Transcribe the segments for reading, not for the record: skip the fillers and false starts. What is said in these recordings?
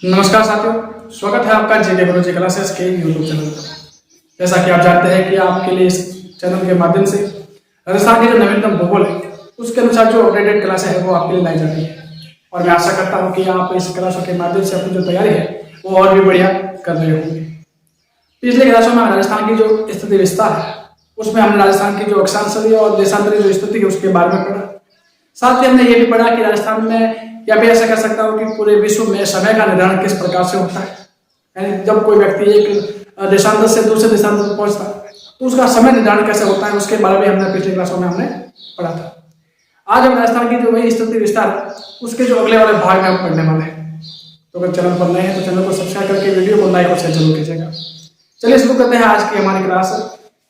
नमस्कार साथियों, स्वागत है आपका जेके गुरुजी क्लासेस के यूट्यूब चैनल पर। जैसा कि आप जानते हैं कि आपके लिए इस चैनल के माध्यम से राजस्थान के जो नवीनतम भूगोल है उसके अनुसार जो अपडेटेड क्लासें है वो आपके लिए लाई जा रही है। और मैं आशा करता हूँ कि आप इस क्लासों के माध्यम से अपनी जो तैयारी है वो और भी बढ़िया कर रहे होंगे। पिछले क्लासों में राजस्थान की जो स्थिति विस्तार है उसमें हमने राजस्थान की जो अक्षांशीय और देशांतरीय जो स्थिति है उसके बारे में पढ़ा। साथ ही हमने ये भी पढ़ा कि राजस्थान में, या भी ऐसा कह सकता हूँ कि पूरे विश्व में समय का निर्धारण किस प्रकार से होता है। यानी जब कोई व्यक्ति एक देशांतर से दूसरे देशांतर पहुंचता है तो उसका समय निर्धारण कैसे होता है उसके बारे में हमने पिछले क्लासों में हमने पढ़ा था। आज हम राजस्थान की जो वही स्थिति विस्तार उसके जो अगले वाले भाग में हम पढ़ने वाले हैं। तो अगर चैनल पर नए हैं तो चैनल को सब्सक्राइब करके वीडियो को लाइक और शेयर जरूर कीजिएगा। चलिए शुरू करते हैं आज की हमारी क्लास।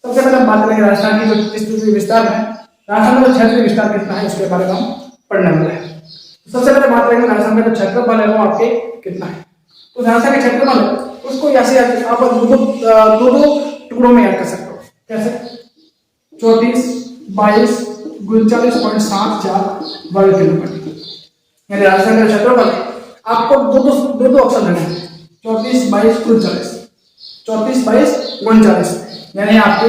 सबसे पहले हम बात करेंगे राजस्थान की जो स्थिति विस्तार में, राजस्थान का क्षेत्रीय विस्तार कितना है उसके बारे में हम पढ़ने वाले हैं। सबसे पहले बात करेंगे राजस्थान का जो क्षेत्रफल है वो आपके कितना है। तो राजस्थान का क्षेत्रफल है उसको ऐसे आप दो टुकड़ों में याद कर सकते हो। कैसे? 34, 22, 39.74 वर्ग किलोमीटर। यानी राजस्थान का क्षेत्रफल आपको दो ऑप्शन देने हैं, 34, 22, 39। 34, 22, 39 यानी आपके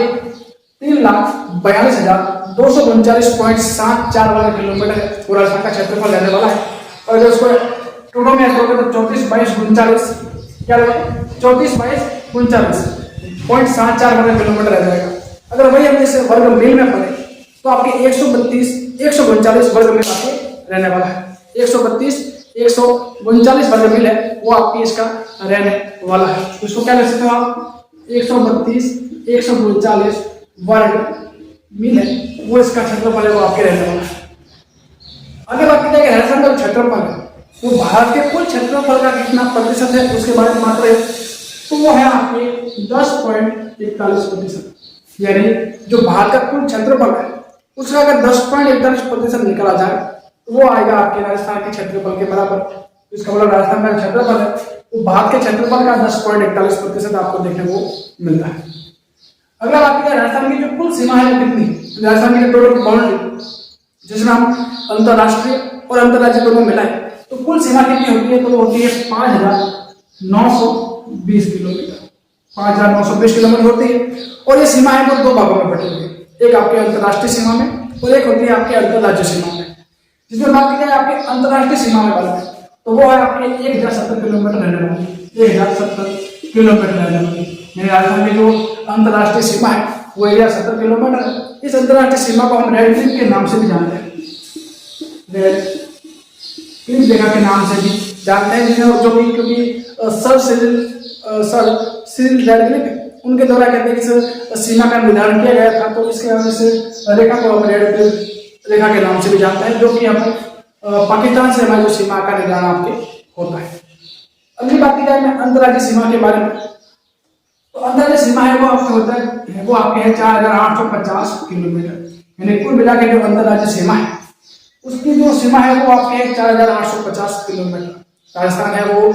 3,42,239.74 वर्ग किलोमीटर पूरा राजस्थान का क्षेत्रफल रहने वाला है। और अगर उसको टुकड़ों में ऐड करोगे तो 34, 22, 39 क्या रहेगा? 34, 22, 39.74 वर्ग किलोमीटर रह जाएगा। अगर वही हम इसे वर्ग मील में पढ़े तो आपके 139 वर्ग मील आपके रहने वाला है। 139 वर्ग मील है वो आपकी इसका रहने वाला है। तो इसको क्या लिख सकते हो आप? 139 वर्ग मील है वो इसका क्षेत्रफल है वो आपके रहने वाला है। आगे बात की जाए राजस्थान का क्षेत्रफल है वो भारत के कुल क्षेत्रफल का कितना प्रतिशत है उसके बारे में बात करें तो वो है आपके 10.41%। यानी जो भारत का कुल क्षेत्रफल है उसका अगर 10.41% निकाला जाए तो वो आएगा आपके राजस्थान के क्षेत्रफल के बराबर। इसका मतलब राजस्थान का क्षेत्रफल है वो भारत के क्षेत्रफल का 10.41% आपको देखने को मिलता है। अगला बात करें राजस्थान की जो कुल सीमा है वो कितनी? राजस्थान की जो टोटल बाउंड्री जिसमें हम अंतरराष्ट्रीय और अंतरराज्यीय दोनों मिलाएं तो कुल सीमा कितनी होती है? तो वो होती है 5,920 किलोमीटर। 5,920 किलोमीटर होती है। और ये सीमा है वो दो भागों में बटी हुई है, एक आपके अंतरराष्ट्रीय सीमा में और एक होती है आपके अंतरराज्य सीमा में। जिसमें बात की जाए आपके अंतरराष्ट्रीय सीमा में बात करें तो वो है आपके 1,070 किलोमीटर रहने वाली, 1,070 किलोमीटर रहने वाली। मेरे राजस्थान की जो अंतरराष्ट्रीय सीमा है वो 1,070 किलोमीटर है। इस अंतरराष्ट्रीय सीमा को हम रेड क्लिफ के नाम से भी जानते हैं, रेड क्लिफ रेखा के नाम से भी जानते हैं, जिन्हें जो भी क्योंकि सर सिरिल रेड क्लिफ उनके द्वारा कहते हैं कि इस सीमा का निर्धारण किया गया था। तो इसके वजह से रेखा को हम रेड क्लिफ रेखा के नाम से भी जानते हैं, जो कि हमें पाकिस्तान से हमारी जो सीमा का निर्धारण आपके होता है। अगली बात की जाए मैं अंतरराज्यीय सीमा के बारे में तो अंतरराज्यीय सीमा है वो आपके होता है वो आपके है 4,850 किलोमीटर। यानी कुल मिला के जो अंतरराज्यीय सीमा है उसकी जो सीमा है वो आपके है 4,850 किलोमीटर। राजस्थान है वो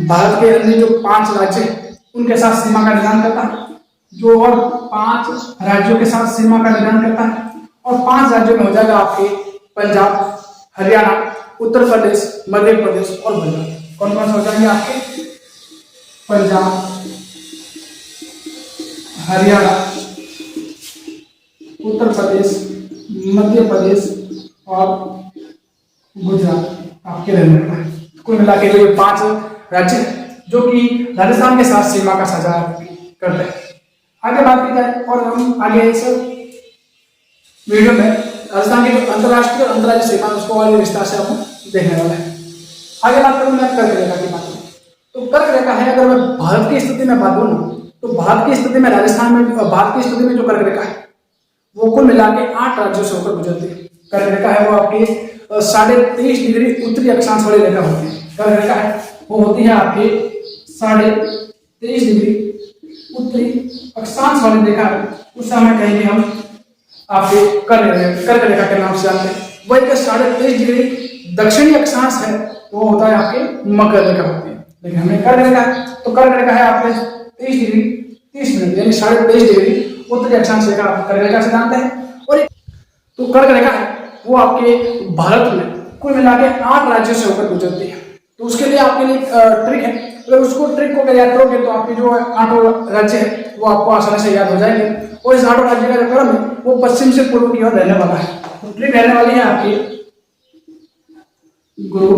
भारत के अन्य जो 5 राज्य हैं उनके साथ सीमा का निर्धारण करता है, जो और 5 राज्यों के साथ सीमा का निर्धारण करता है। और 5 राज्यों में हो जाएगा आपके पंजाब, हरियाणा, उत्तर प्रदेश, मध्य प्रदेश और गुजरात। कौन कौन से हो जाएंगे आपके? पंजाब, हरियाणा, उत्तर प्रदेश, मध्य प्रदेश और गुजरात आपके रहने वाला है। कुल मिला के जो 5 राज्य जो कि राजस्थान के साथ सीमा का साझा करते हैं। आगे बात की जाए और हम आगे इस वीडियो में राजस्थान की जो अंतरराष्ट्रीय और अंतरराज्यीय सीमा उसको और विस्तार से हम देखने वाले हैं। आगे बात करूँ मैं कर्क रेखा की बात करूँ तो कर्क रेखा है, अगर मैं भारत की स्थिति में बात करूँ तो भारत की स्थिति में राजस्थान में भारत की स्थिति में जो कर्क रेखा है वो कुल मिला के 8 राज्यों से होकर गुजरती है। कर्क रेखा है वो आपकी 23.5 डिग्री उत्तरी अक्षांश वाली रेखा होती है। कर्क रेखा है वो होती है आपकी 23.5 डिग्री उत्तरी अक्षांश वाली रेखा, उस समय कहेंगे हम आपके कर्क रेखा के नाम से जानते हैं। वही का 23.5 डिग्री दक्षिणी अक्षांश है वो होता है आपके मकर रेखा होती है। लेकिन हमें कर्क रेखा तो कर्क रेखा है आपके 23 डिग्री 30 मिनट यानी 23.5 डिग्री उत्तरी अक्षांश रेखा कर्क रेखा से जानते हैं। और तो कर्क रेखा है वो आपके भारत में कुल मिला के 8 राज्यों से होकर गुजरती है। तो उसके लिए आपके लिए ट्रिक है, अगर उसको ट्रिक को याद करोगे तो आपके जो 8 राज्य है वो आपको आसानी से याद हो जाएंगे। और इस 8 राज्य का जो क्रम है वो पश्चिम से पूर्व की ओर रहने वाला है। तो ट्रिक रहने वाली है आपकी गुरु,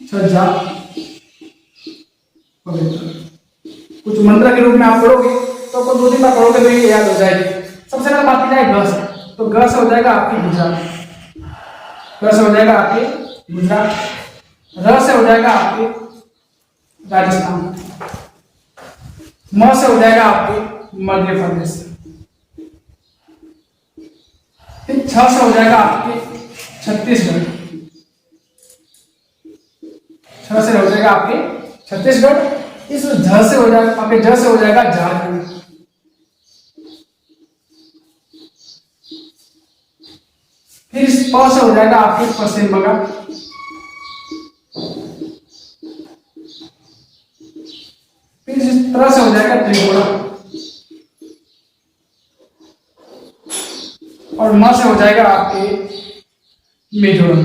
छज्जा, पवित्र। कुछ मंत्र के रूप में आप पढ़ोगे तो आपको 2-3 बार पढ़ोगे तो ये याद हो जाएगी। सबसे पहले बात की जाए ग से, तो ग से हो जाएगा आपकी गुजरात, ग से हो जाएगा आपके गुजरात, र से हो जाएगा आपके राजस्थान, म से हो जाएगा आपके मध्य प्रदेश, फिर छ से हो जाएगा आपके छत्तीसगढ़, छ से हो जाएगा आपके छत्तीसगढ़, इस झ से हो जाएगा आपके, ज से हो जाएगा झारखंड, फिर इस प से हो जाएगा आपके पश्चिम बंगाल, फिर इस तरह से हो जाएगा त्रिपुरा, और म से हो जाएगा आपके मिजोरम।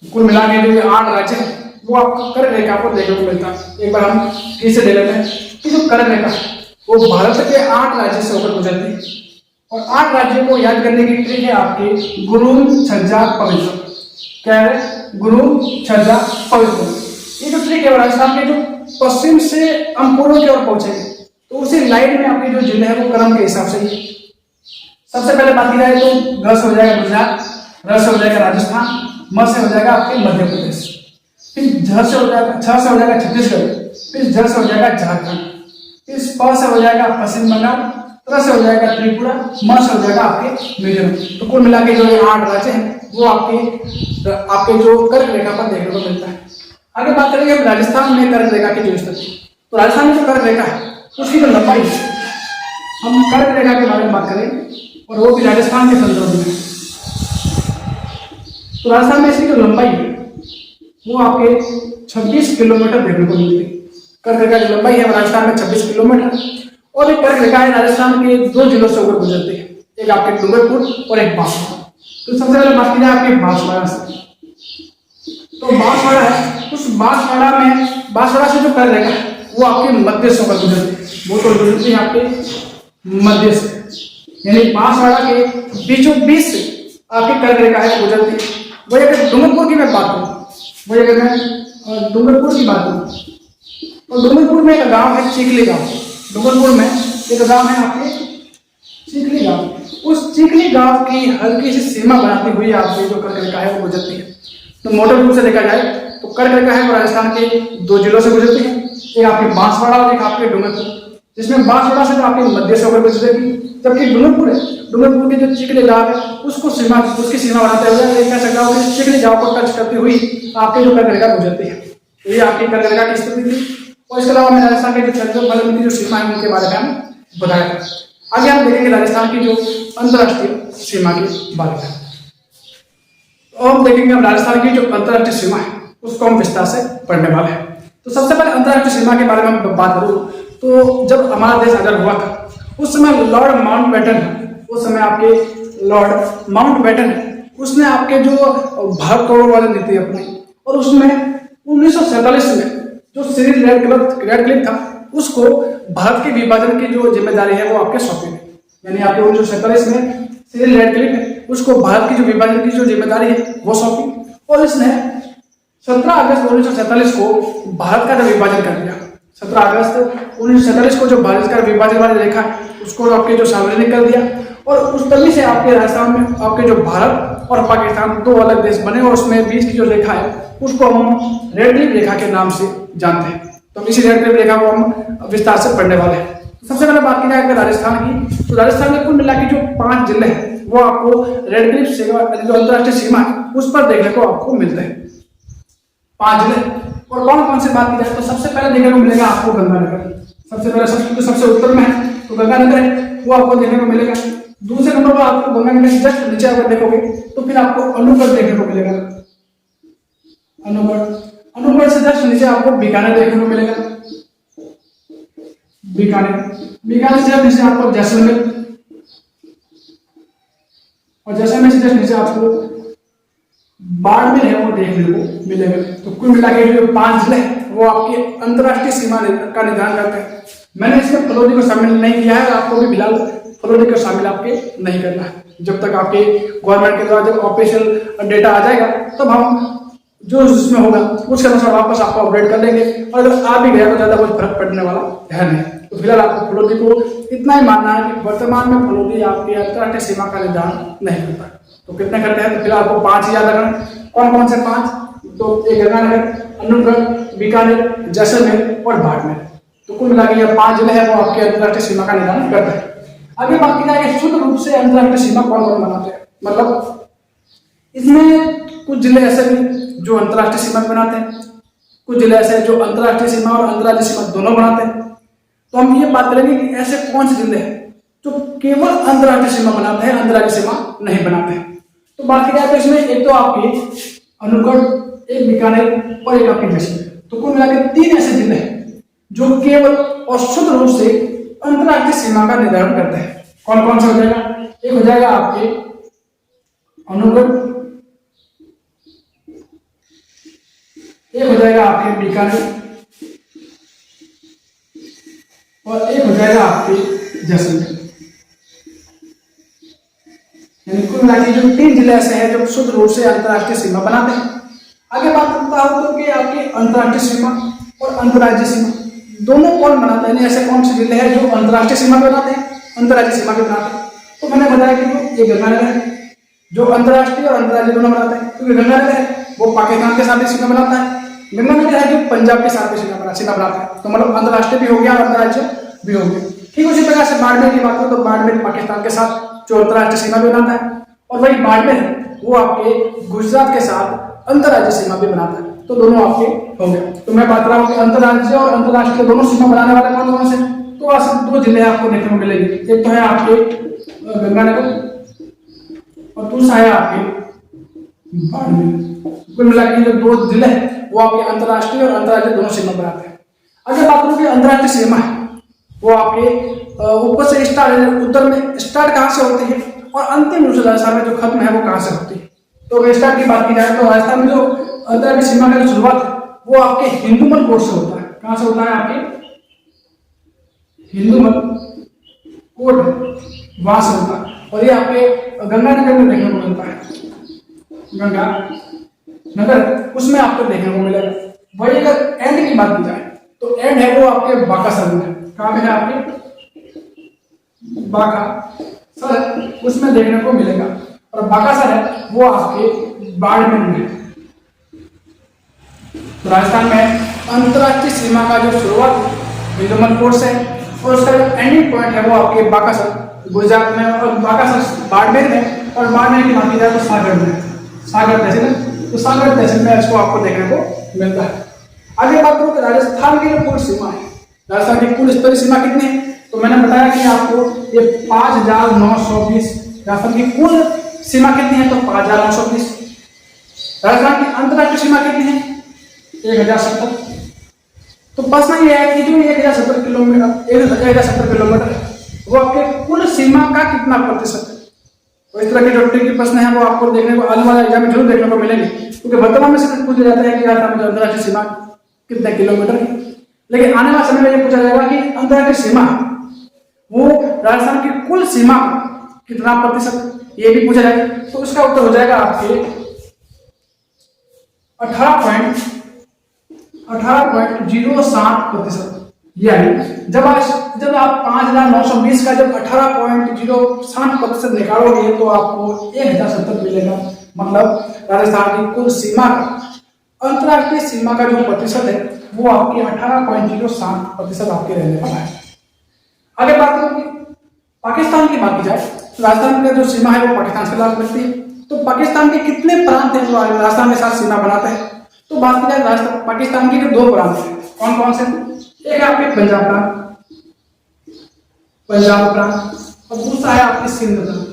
कुल मिला के जो 8 राज्य है वो आपको कर रेखा पर देखने को मिलता है। एक बार हम फिर से ले लेते हैं कि जो कर रेखा वो भारत के 8 राज्य से होकर गुजरती है, और 8 राज्यों को याद करने की ट्रिक है आपकी गुरु, छज्जा, पवित्र। क्या है? गुरु, छज्जा, पवित्र। ये जो ट्रिक है राजस्थान के जो पश्चिम से हम पूर्व की ओर पहुंचेंगे तो उसी लाइन में आपके जो जिले है वो क्रम के हिसाब से ही। सबसे पहले बात की जाए तो ग से हो जाएगा गुजरात, र से हो जाएगा राजस्थान, म से हो जाएगा आपके मध्य प्रदेश, फिर झ से हो जाएगा, छ से हो जाएगा छत्तीसगढ़, फिर झ से हो जाएगा झारखंड, इस प से हो जाएगा पश्चिम बंगाल, त्र से हो जाएगा त्रिपुरा, म से हो जाएगा आपके मिजोरम। तो कुल मिला के जो 8 राज्य हैं वो आपके जो कर्क रेखा पर देखने को मिलता है। आगे बात करेंगे हम राजस्थान में कर्क रेखा की जो स्थिति। तो राजस्थान में जो कर्क रेखा है उसकी जो लंबाई है, हम कर्क रेखा के बारे में बात करें और वो भी राजस्थान के संदर्भ में। तो राजस्थान में इसकी जो लंबाई है वो आपके 26 किलोमीटर देखने को मिलती है। कर्क रेखा की लंबाई है राजस्थान में 26 किलोमीटर, और एक कर्क रेखा है राजस्थान के 2 जिलों से होकर गुजरती है, एक आपके डूंगरपुर और एक बांसवाड़ा। तो सबसे पहले बात की जाए आपके बांसवाड़ा से, तो बांसवाड़ा है, उस बांसवाड़ा से जो कर्क रेखा है वो आपके मध्य से होकर गुजरती है, वो तो गुजरती है आपके मध्य से, यानी बांसवाड़ा के बीचों बीच से आपकी कर्क रेखा है गुजरती है। वही अगर डूंगरपुर की मैं बात करूँ, वही अगर मैं डूंगरपुर की बात करूँ, और डूंगरपुर में एक गांव है चिखली गांव। डूंगरपुर में एक गांव है आपके चिखली गांव, उस चिखली गांव की हल्की सी सीमा बनाती हुई आपकी जो कर्क रेखा है वो गुजरती है। तो मोटे रूप से देखा जाए तो कर्क रेखा है वो राजस्थान के 2 जिलों से गुजरती है, एक आपके बांसवाड़ा और एक आपके डूंगरपुर, जिसमें बांसवाड़ा से तो आपके मध्य से होकर गुजरेगी, जबकि डूंगरपुर है, डूंगरपुर के जो चिखली गांव है उसकी सीमा बनाते हुए एक ऐसा गांव है चिखली गांव को टच करती हुई आपके जो कर्क रेखा गुजरती है। तो ये आपकी कर्क रेखा की स्थिति थी, और इसके अलावा मैं राजस्थान के जो क्षेत्र की जो सीमा है उनके बारे में हम बताया था। आगे हम देखेंगे राजस्थान की जो अंतरराष्ट्रीय सीमा के बारे में। तो हम देखेंगे हम राजस्थान की जो अंतरराष्ट्रीय सीमा है उसको हम विस्तार से पढ़ने वाले हैं। तो सबसे पहले अंतरराष्ट्रीय सीमा के बारे में हम बात करूँ तो जब हमारा देश आजाद हुआ था उस समय लॉर्ड माउंटबेटन, उस समय आपके लॉर्ड माउंटबेटन उसने आपके जो भारत तोड़ो वाली नीति अपनी, और उसमें 1947 में जो सिरिल रैडक्लिफ था उसको भारत के विभाजन की जो जिम्मेदारी है वो आपके सौंपी गई। यानी आपके 1947 में सिरिल रैडक्लिफ है उसको भारत की जो विभाजन की जो जिम्मेदारी है वो सौंपी, और इसने 17 अगस्त 1947 को भारत का जो विभाजन कर दिया। 17 अगस्त 1947 को जो भारत का विभाजन वाली रेखा है उसको आपके जो सार्वजनिक कर दिया, और उस तभी से आपके राजस्थान में आपके जो भारत और पाकिस्तान 2 अलग देश बने, और उसमें बीच की जो रेखा है उसको हम रेडक्लिफ रेखा के नाम से जानते हैं। तो इसी रेडक्लिफ रेखा को हम विस्तार से पढ़ने वाले हैं। सबसे पहले बात की जाए राजस्थान की, तो राजस्थान में कुल मिला के जो 5 जिले हैं वो आपको रेडक्लिफ सीमा जो अंतरराष्ट्रीय सीमा है उस पर देखने को आपको मिलते हैं। 5 जिले, और कौन कौन से बात की जाए तो सबसे पहले देखने को मिलेगा आपको गंगानगर। सबसे पहले सबसे उत्तर में है तो गंगानगर है, वो आपको देखने को मिलेगा। दूसरे नंबर पर आपको गंगानगर से जस्ट नीचे अगर देखोगे तो फिर आपको अनूपगढ़ देखने को मिलेगा। अनूपगढ़ से जस्ट नीचे आपको बीकानेर देखने को मिलेगा। बीकानेर, बीकानेर से नीचे आपको जैसलमेर, और जैसलमेर से जस्ट नीचे आपको बाड़मेर है वो देखने को मिलेगा। तो कुल मिला के जो 5 जिले वो आपके अंतर्राष्ट्रीय सीमा का निर्धारण करते हैं। मैंने इसमें फलोदी को शामिल नहीं किया है, आपको भी फिलहाल फलोदी को शामिल आपके नहीं करना है। जब तक आपके गवर्नमेंट के द्वारा जब ऑफिशियल डेटा आ जाएगा तब हम जो उसमें होगा उसके अनुसार वापस आपको अपडेट कर देंगे, और अगर आ भी गया तो ज्यादा कुछ फर्क पड़ने वाला है नहीं। तो फिलहाल आपको फलोदी को इतना ही मानना है कि वर्तमान में फलोदी आपकी अंतर्राष्ट्रीय सीमा का निर्धारण नहीं करता। तो कितने करते हैं, तो फिलहाल आपको 5 ही याद रखना। कौन कौन से 5, तो एक गंगानगर, अनूपगढ़, बीकानेर, जैसलमेर और बाड़मेर। तो कुल मिला के ये 5 जिले हैं वो आपके अंतर्राष्ट्रीय सीमा का निर्धारण करते हैं। आगे बात की जाए शुद्ध रूप से अंतर्राष्ट्रीय सीमा कौन कौन बनाते हैं, मतलब इसमें कुछ जिले ऐसे भी जो अंतर्राष्ट्रीय सीमा बनाते हैं, कुछ जिले ऐसे हैं जो अंतर्राष्ट्रीय सीमा और अंतर्राज्यीय सीमा दोनों बनाते हैं। तो हम ये बात करेंगे कि ऐसे कौन से जिले हैं जो केवल अंतर्राष्ट्रीय सीमा बनाते हैं, अंतर्राज्यीय सीमा नहीं बनाते हैं। तो बात की जाए तो इसमें एक तो आपकी अनूपगढ़, एक बीकानेर और एक आपकी जैसलमेर। तो कुल मिलाकर 3 ऐसे जिले हैं जो केवल और शुद्ध रूप से अंतर्राष्ट्रीय सीमा का निर्धारण करते हैं। कौन कौन सा हो जाएगा, एक हो जाएगा आपके अनूपगढ़, एक हो जाएगा आपके बीकानेर और एक हो जाएगा आपके जैसलमेर। यानी कुल मिलाकर जो 3 जिले ऐसे हैं जो शुद्ध रूप से अंतर्राष्ट्रीय सीमा बनाते हैं। आगे बात करता हूं तो कि आपकी अंतर्राष्ट्रीय सीमा और अंतर्राज्यीय सीमा दोनों कौन बनाते हैं, ऐसे कौन से जिले हैं जो अंतर्राष्ट्रीय सीमा बनाते हैं, अंतर्राज्यीय सीमा भी बनाते हैं। तो मैंने बताया कि जो ये गंगानगर है जो अंतर्राष्ट्रीय और अंतर्राज्यीय दोनों बनाते हैं, क्योंकि गंगानगर है वो पाकिस्तान के साथ भी सीमा बनाता है, गंगानगर है जो पंजाब के साथ भी सीमा बनाता है। तो मतलब अंतर्राष्ट्रीय भी हो गया और अंतर्राज्यीय भी हो गया। ठीक उसी प्रकार से बाड़मेर की बात करें तो बाड़मेर पाकिस्तान के साथ जो अंतर्राष्ट्रीय सीमा भी बनाता है, और वही बाड़मेर वो आपके गुजरात के साथ अंतर्राज्यीय सीमा भी बनाता है। तो दोनों आपके हो गए। तो मैं बात रहा हूँ कि अंतर्राज्यीय और अंतर्राष्ट्रीय दोनों सीमा बनाने वाले कौन कौन से, तो ऐसे 2 जिले आपको देखने को मिलेंगे। एक तो है आपके गंगानगर और दूसरा है आपके बाड़मेर। कुल मिला के जो 2 जिले हैं वो आपके अंतर्राष्ट्रीय और अंतर्राज्यीय दोनों सीमा बनाते हैं। अगर बात करूँ कि अंतर्राष्ट्रीय सीमा है वो आपके ऊपर से स्टार्ट, उत्तर में स्टार्ट कहाँ से होती है और अंतिम रूप से राजस्थान में जो खत्म है वो कहाँ से होती है। तो अगर स्टार्ट की बात की जाए तो राजस्थान में जो अंतर्राष्ट्रीय सीमा का जो शुरुआत है वो आपके हिंदूमल कोट से होता है। कहां से होता है, आपके हिंदूमल कोट वहां से होता है, और ये आपके गंगानगर में देखने को मिलता है। गंगा नगर उसमें आपको देखने को मिलेगा। वही अगर एंड की बात की जाए तो एंड है वो आपके बाकासर में। कहां पे है आपके बाकासर, उसमें देखने को मिलेगा। और बाकासर है वो आपके बाड़मेर में है। तो राजस्थान में अंतर्राष्ट्रीय सीमा का जो शुरुआत हिंदूमल कोट से और उसका जो एंडिंग पॉइंट है वो आपके बाकासर गुजरात में, और बाकासर बाड़मेर में, और बाड़मेर की बात की जाए तो सागर में, सागर तहसील, तो सागर तहसील में इसको आपको देखने को मिलता है। आगे बात करूँ कि राजस्थान की जो कुल सीमा है, राजस्थान की कुल स्तरीय सीमा कितनी है, तो मैंने बताया कि आपको ये 5920 राजस्थान की कुल सीमा कितनी है, तो 5920। राजस्थान की अंतर्राष्ट्रीय सीमा कितनी है, 1070। तो प्रश्न ये है कि जो 1070 किलोमीटर 1070 किलोमीटर वो आपके कुल सीमा का कितना प्रतिशत है। तो इस तरह के जो ट्रिकी प्रश्न है वो आपको देखने को आने वाले एग्जाम में जरूर देखने को मिलेंगे, क्योंकि वर्तमान में से पूछा जाता है कि राजस्थान में अंतर्राष्ट्रीय सीमा कितने किलोमीटर है, लेकिन आने वाले समय में ये पूछा जाएगा कि अंतर्राष्ट्रीय सीमा वो राजस्थान की कुल सीमा कितना प्रतिशत, ये भी पूछा जाएगा। तो उसका उत्तर हो जाएगा आपके 18.07%। यानी जब आप 5920 का जब 18.07% निकालोगे तो आपको 1070 मिलेगा। मतलब राजस्थान की कुल सीमा का अंतर्राष्ट्रीय सीमा का जो प्रतिशत है वो आपके 18.07% आपके रहने वाला है। आगे बात करें पाकिस्तान की बात की जाए तो राजस्थान का जो सीमा है वो पाकिस्तान से लग सकती है। तो पाकिस्तान के कितने प्रांत हैं जो राजस्थान के साथ सीमा बनाते हैं, तो बात की जाए पाकिस्तान के 2 प्रांत हैं। कौन कौन से, एक है आपके पंजाब प्रांत और दूसरा है आपके सिंध प्रांत।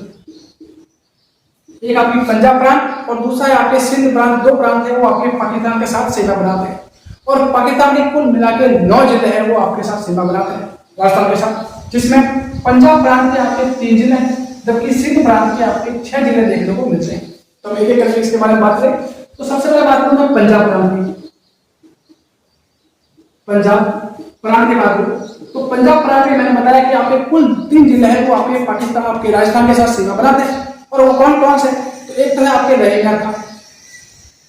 एक आपकी पंजाब प्रांत और दूसरा है आपके सिंध प्रांत। 2 प्रांत है वो आपके पाकिस्तान के साथ सीमा बनाते हैं, और पाकिस्तान के कुल मिलाकर 9 जिले हैं वो आपके साथ सीमा बनाते हैं। राजस्थान के साथ, जिसमें पंजाब प्रांत के आपके 3 जिले हैं, जबकि सिंध प्रांत के आपके 6 जिले देखने को मिलते हैं। तो हम एक एक करके इसके बारे में बात करें तो सबसे पहले बात करूंगा पंजाब प्रांत की। पंजाब प्रांत की बात करूं तो पंजाब प्रांत में मैंने बताया कि आपके कुल 3 जिले हैं वो आपके पाकिस्तान आपके राजस्थान के साथ सीमा बनाते हैं। और वो कौन कौन से? तो एक तो है आपके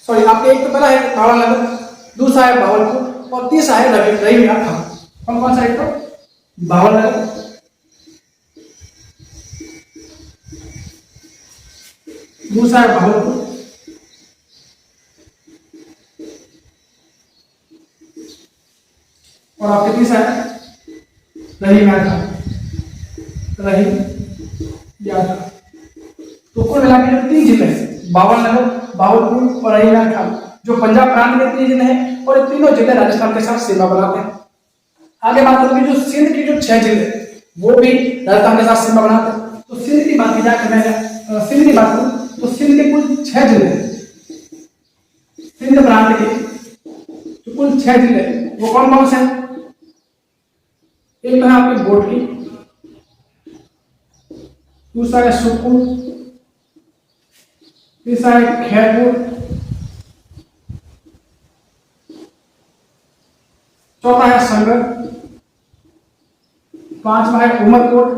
आपके एक तो पहला है भावनगर, दूसरा है भावलपुर और तीसरा है रहीमगढ़ था। कौन कौन सा? एक तो भावनगर, दूसरा है भावलपुर और आपके तीसरा है रहीमगढ़ था। तो कुल मिला के जो 3 जिले हैं भावनगर, भावलपुर और रहीमगढ़ था, जो पंजाब प्रांत के 3 जिले हैं और ये तीनों जिले राजस्थान के साथ सीमा बनाते हैं। आगे बात करूंगी जो सिंध के जो 6 जिले वो भी राजस्थान के साथ सीमा बनाते हैं। तो सिंध की बात की जाए सिंध की बात करूं तो सिंध के कुल 6 जिले, सिंध प्रांत के जो कुल 6 जिले वो कौन कौन से हैं? एक तो है आपकी गोटकी, दूसरा है सुखपुर, तीसरा है खैरपुर, चौथा है संगम, पांचवा है उमरकोट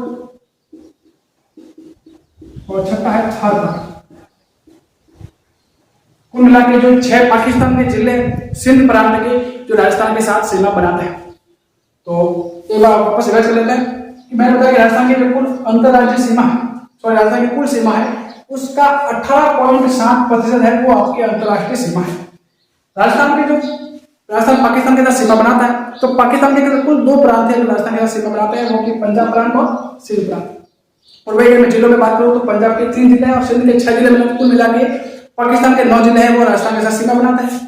और छठा है थारपार। कुल मिला के जो 6 पाकिस्तान के जिले सिंध प्रांत के जो राजस्थान के साथ सीमा बनाते हैं। तो एक बार वापस रिवाइज कर लेते हैं कि मैंने बताया कि राजस्थान की जो कुल अंतर्राज्यीय सीमा है, राजस्थान की कुल सीमा है उसका 18.7% है वो आपकी अंतर्राष्ट्रीय सीमा है। राजस्थान पाकिस्तान के साथ सीमा बनाता है। तो पाकिस्तान के अंदर कुल 2 प्रांत है जो राजस्थान के साथ सीमा बनाते हैं, वो कि पंजाब प्रांत और सिंध प्रांत। और वही मैं जिलों में बात करूं तो पंजाब के 3 जिले हैं और सिंध के 6 जिले में कुल मिला के पाकिस्तान के 9 जिले हैं वो राजस्थान के साथ सीमा बनाते हैं।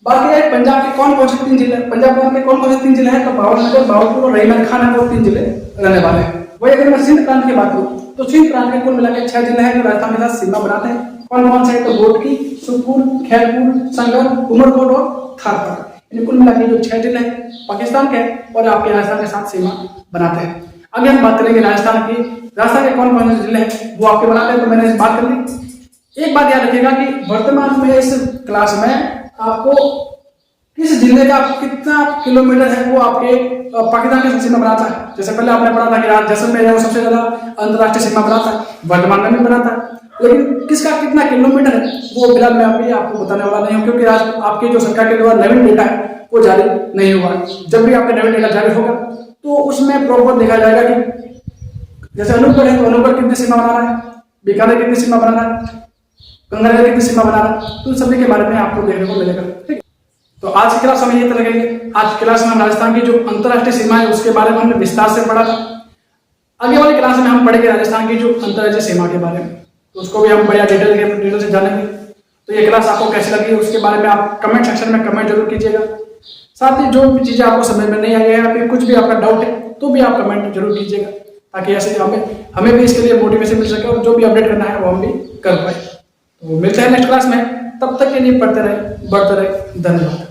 बात की जाए पंजाब के कौन कौन से 3 जिले, पंजाब प्रांत के कौन कौन से 3 जिले हैं? तो भावनगर, भावलपुर और रहीमगढ़ खान है वो 3 जिले रहने वाले हैं। वही अगर मैं सिंध प्रांत की बात करूं तो सिंध प्रांत के कुल मिला के 6 जिले हैं जो राजस्थान के साथ सीमा बनाते हैं। कौन कौन से? तो गोटकी, सुखपुर, खैरपुर, संगम, उमरकोट और थारपार। इन कुल मिला के जो 6 जिले हैं पाकिस्तान के और आपके राजस्थान के साथ सीमा बनाते हैं। आगे हम बात करेंगे राजस्थान के कौन कौन से जिले हैं वो आपके बनाते हैं। तो मैंने बात कर ली। एक बात याद रखिएगा कि वर्तमान में इस क्लास में आपको किस जिले का कितना किलोमीटर है वो आपके पाकिस्तान के सीमा बनाता है। जैसे पहले आपने पढ़ा था कि जैसलमेर है वो सबसे ज्यादा अंतर्राष्ट्रीय सीमा बनाता है, वर्तमान में भी बनाता है, लेकिन किसका कितना किलोमीटर है वो फिलहाल मैं अभी आपको बताने वाला नहीं हूँ, क्योंकि आज आपके जो सरकार के द्वारा नवीन डेटा है वो जारी नहीं हुआ। जब भी आपका नवीन डेटा जारी होगा तो उसमें प्रॉपर देखा जाएगा कि जैसे अनूपगढ़ है तो अनूपगढ़ कितनी सीमा बना रहा है, बीकानेर कितनी सीमा बना रहा है, गंगानगर कितनी सीमा बना रहा है, तो सभी के बारे में आपको देखने को मिलेगा। ठीक है, तो आज की क्लास हमें ये तरह लगेगी। आज की क्लास में हम राजस्थान की जो अंतर्राष्ट्रीय सीमा है उसके बारे में हमने विस्तार से पढ़ा था। आगे वाली क्लास में हम पढ़ेंगे राजस्थान की जो अंतर्राज्यीय सीमा के बारे में, तो उसको भी हम बढ़िया डिटेल से जानेंगे। तो ये क्लास आपको कैसी लगी उसके बारे में आप कमेंट सेक्शन में कमेंट जरूर कीजिएगा। साथ ही जो भी चीजें आपको समझ में नहीं आई है या फिर कुछ भी आपका डाउट है तो भी आप कमेंट जरूर कीजिएगा, ताकि ऐसे हमें भी इसके लिए मोटिवेशन मिल सके और जो भी अपडेट करना है वो हम भी कर पाए। तो मिलते हैं नेक्स्ट क्लास में, तब तक के लिए पढ़ते रहे, बढ़ते रहे। धन्यवाद।